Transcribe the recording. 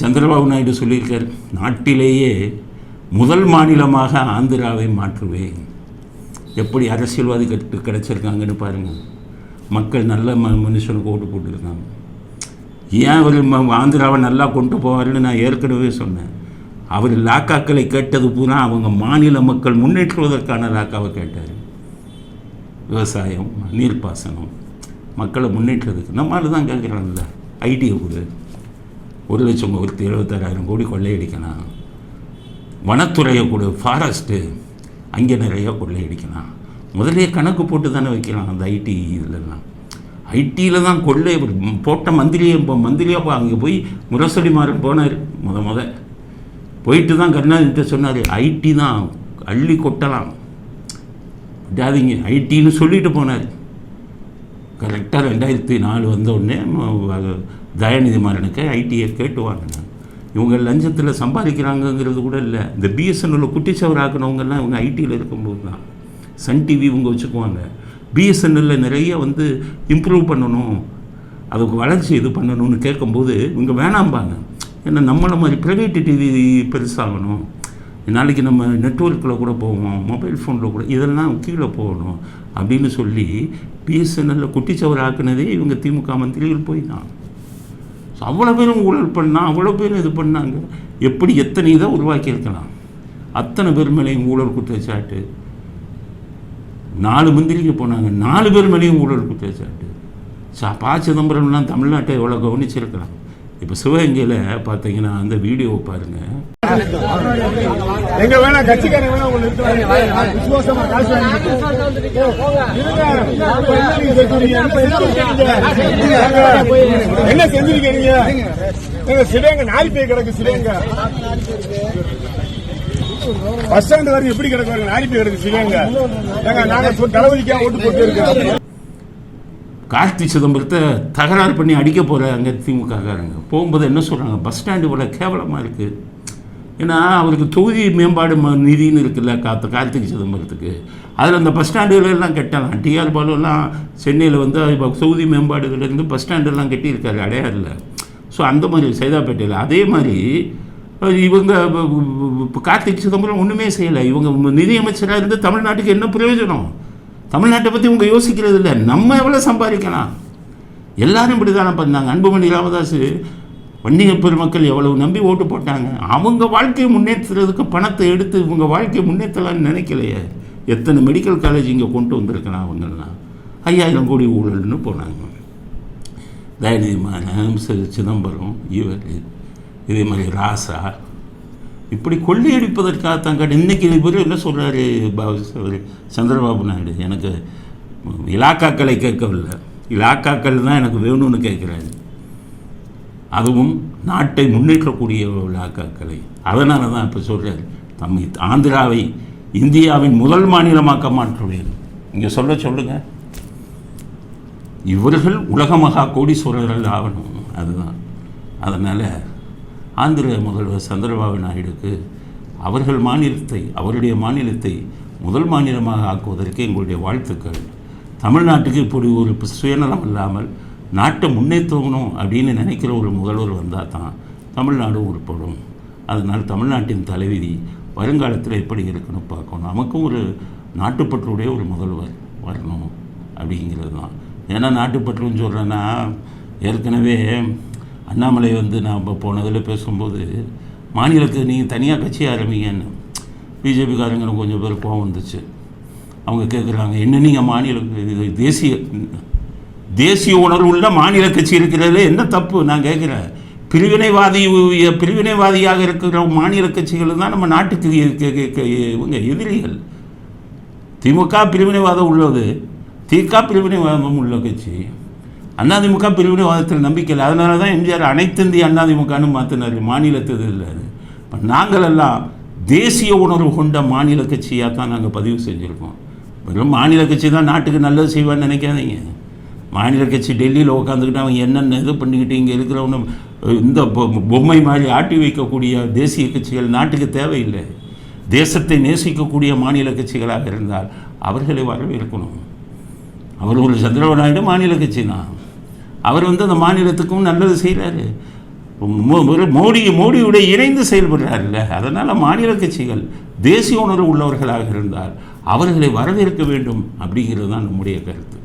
சந்திரபாபு நாயுடு சொல்லியிருக்கார், நாட்டிலேயே முதல் மாநிலமாக ஆந்திராவை மாற்றுவேன். எப்படி அரசியல்வாதி கிடைச்சிருக்காங்கன்னு பாருங்கள். மக்கள் நல்ல மனுஷனுக்கு ஓட்டு போட்டுருக்காங்க. ஏன் அவர் ஆந்திராவை நல்லா கொண்டு போவார்னு நான் ஏற்கனவே சொன்னேன். அவர் லாக்காக்களை கேட்டது பூரா அவங்க மாநில மக்கள் முன்னேற்றுவதற்கான லாக்காவை கேட்டார். விவசாயம், நீர்ப்பாசனம், மக்களை முன்னேற்றதுக்கு நம்மளால தான் கேட்குறாங்கல்ல. ஐடியை கொடு, 1,76,000 கோடி கொள்ளையடிக்கலாம். வனத்துறையை கொடு, ஃபாரஸ்ட்டு, அங்கே நிறைய கொள்ளையடிக்கலாம். முதலே கணக்கு போட்டு தானே வைக்கலாம். அந்த ஐடி இதிலெல்லாம் ஐடியில் தான் கொள்ளை போட்ட மந்திரியாக அங்கே போய் முரசொலி மாறன் போனார். போயிட்டு தான் கருணாநிதிட்ட சொன்னார், ஐடி தான் அள்ளி கொட்டலாம், விடாதீங்க ஐடின்னு சொல்லிட்டு போனார். கரெக்டாக 2004 வந்தோடனே தயாநிதி மாறனுக்கு ஐடியை கேட்டு வாங்கினாங்க. இவங்க லஞ்சத்தில் சம்பாதிக்கிறாங்கங்கிறது கூட இல்லை. இந்த பிஎஸ்என்எல்ல குட்டிச்சவர் ஆக்கினவங்கெல்லாம் இவங்க ஐடியில் இருக்கும்போது தான். சன் டிவி இவங்க வச்சுக்குவாங்க. பிஎஸ்என்எல்ல நிறைய இம்ப்ரூவ் பண்ணணும், அதுக்கு வளர்ச்சி இது பண்ணணும்னு கேட்கும்போது இவங்க வேணாம்பாங்க. ஏன்னா நம்மளை மாதிரி ப்ரைவேட் டிவி பெருசாகணும், நாளைக்கு நம்ம நெட்வொர்க்கில் கூட போவோம், மொபைல் ஃபோனில் கூட இதெல்லாம் கீழே போகணும் அப்படின்னு சொல்லி பிஎஸ்என்எல்ல குட்டிச்சவர் ஆக்குனதே இவங்க திமுக மந்திரிகள் போய் தான். ஸோ அவ்வளோ பேரும் ஊழல் பண்ணால், அவ்வளோ பேரும் இது பண்ணாங்க. எப்படி எத்தனை இதை உருவாக்கியிருக்கலாம். அத்தனை பேர் மேலேயும் ஊழல் குற்றச்சாட்டு. 4 மந்திரிக்கு போனாங்க, 4 பேர் மேலேயும் ஊழல் குற்றச்சாட்டு. ப. சிதம்பரம்லாம் தமிழ்நாட்டை எவ்வளோ கவனிச்சிருக்கலாம். இப்போ சிவகங்கையில் பார்த்தீங்கன்னா அந்த வீடியோவை பாருங்கள். எங்க வேணா கட்சிக்காரங்க வேணா என்ன செஞ்சிருக்கீங்க? எங்க சிலைங்க நாலு பேர் கிடக்கு. சிலைங்க பஸ் ஸ்டாண்ட் வரைக்கும் எப்படி கிடக்கு? நாலு பேர் கிடக்கு சிலைங்க. நாங்க தளபதிக்காக ஓட்டு போட்டு இருக்கோம். கார்த்தி சிதம்பரத்தை தகராறு பண்ணி அடிக்க போகிறாங்க திமுககாரங்க. போகும்போது என்ன சொல்கிறாங்க, பஸ் ஸ்டாண்டு இவ்வளோ கேவலமாக இருக்குது. ஏன்னா அவருக்கு தொகுதி மேம்பாடு நிதின்னு இருக்குல்ல கார்த்திக் சிதம்பரத்துக்கு. அதில் அந்த பஸ் ஸ்டாண்டுகளெல்லாம் கட்டலாம். டிஆர் பாலுலாம் சென்னையில் தொகுதி மேம்பாடுகளிலிருந்து பஸ் ஸ்டாண்டெல்லாம் கட்டியிருக்காரு அடையாறில். ஸோ அந்த மாதிரி சைதாப்பேட்டையில் அதே மாதிரி இவங்க கார்த்திக் சிதம்பரம் ஒன்றுமே செய்யலை. இவங்க நிதியமைச்சராக இருந்து தமிழ்நாட்டுக்கு என்ன பிரயோஜனம்? தமிழ்நாட்டை பற்றி இவங்க யோசிக்கிறது இல்லை. நம்ம எவ்வளோ சம்பாதிக்கலாம்? எல்லாரும் இப்படி தானே பண்ணாங்க. அன்புமணி ராமதாஸ், வன்னியர் பெருமக்கள் எவ்வளவு நம்பி ஓட்டு போட்டாங்க. அவங்க வாழ்க்கையை முன்னேற்றுறதுக்கு பணத்தை எடுத்து இவங்க வாழ்க்கையை முன்னேற்றலாம்னு நினைக்கலையே. எத்தனை மெடிக்கல் காலேஜ் இங்கே கொண்டு வந்திருக்கலாம். அவங்கெல்லாம் 5,000 கோடி ஊழல்னு போனாங்க. தயாநிதி மாறன், சிதம்பரம், இவர் இதே மாதிரி ராசா இப்படி கொள்ளையடிப்பதற்காகத்தான் கேட்டு. இன்றைக்கி இவர் என்ன சொல்கிறாரு சந்திரபாபு நாயுடு, எனக்கு இலாக்காக்களை கேட்கவில்லை, இலாக்காக்கள் தான் எனக்கு வேணும்னு கேட்குறாரு. அதுவும் நாட்டை முன்னேற்றக்கூடிய இலாக்காக்களை. அதனால தான் இப்போ சொல்கிறார், ஆந்திராவை இந்தியாவின் முதல் மாநிலமாக்க மாற்றுவேன். இங்கே சொல்லுங்கள். இவர்கள் உலக மகா கோடீஸ்வரர்கள் ஆகணும். அதுதான். அதனால் ஆந்திர முதல்வர் சந்திரபாபு நாயுடுக்கு அவருடைய மாநிலத்தை முதல் மாநிலமாக ஆக்குவதற்கு எங்களுடைய வாழ்த்துக்கள். தமிழ்நாட்டுக்கு இப்படி ஒரு சுயநலம் இல்லாமல் நாட்டை முன்னேற்றணும் அப்படின்னு நினைக்கிற ஒரு முதல்வர் வந்தால் தான் தமிழ்நாடு உருப்படும். அதனால் தமிழ்நாட்டின் தலைவிதி வருங்காலத்தில் எப்படி இருக்குன்னு பார்க்கணும். நமக்கும் ஒரு நாட்டுப்பற்றுடைய ஒரு முதல்வர் வரணும் அப்படிங்கிறது தான். ஏன்னா நாட்டுப்பற்றுன்னு சொல்கிறேன்னா, ஏற்கனவே அண்ணாமலை நான் இப்போ போனதில் பேசும்போது மாநிலத்துக்கு நீங்கள் தனியாக கட்சி ஆரம்பிங்கன்னு பிஜேபிக்காரங்களுக்கு கொஞ்சம் பேர் கோவம் வந்துச்சு. அவங்க கேட்குறாங்க, என்ன நீங்கள் மாநில தேசிய உணர்வு உள்ள மாநில கட்சி இருக்கிறதுல என்ன தப்பு? நான் கேட்குறேன், பிரிவினைவாதியாக இருக்கிற மாநில கட்சிகள் தான் நம்ம நாட்டுக்கு இவங்க எதிரிகள். திமுக பிரிவினைவாதம் உள்ளது, திக பிரிவினைவாதம் உள்ள கட்சி. அதிமுக பிரிவினைவாதத்தில் நம்பிக்கை இல்லை. அதனால தான் எம்ஜிஆர் அனைத்து இந்திய அதிமுகன்னு மாற்றினார், மாநிலத்து இல்லை. இப்போ நாங்களெல்லாம் தேசிய உணர்வு கொண்ட மாநில கட்சியாக தான் நாங்கள் பதிவு செஞ்சுருக்கோம். வெறும் மாநில கட்சி தான் நாட்டுக்கு நல்லது செய்வான்னு நினைக்காதீங்க. மாநில கட்சி டெல்லியில் உட்காந்துக்கிட்டு அவங்க என்னென்ன இது பண்ணிக்கிட்டு இங்கே இருக்கிறவங்க இந்த பொம்மை மாதிரி ஆட்டி வைக்கக்கூடிய தேசிய கட்சிகள் நாட்டுக்கு தேவையில்லை. தேசத்தை நேசிக்கக்கூடிய மாநில கட்சிகளாக இருந்தால் அவர்களை வரவேற்கணும். அவர் ஒரு சந்திரபாபு நாயுடு மாநில கட்சி தான். அவர் அந்த மாநிலத்துக்கும் நல்லது செய்கிறாரு. மோடியோட இணைந்து செயல்படுறாருல்ல. அதனால் மாநில கட்சிகள் தேசிய உணர்வு உள்ளவர்களாக இருந்தால் அவர்களை வரவேற்க வேண்டும் அப்படிங்கிறது தான் நம்முடைய கருத்து.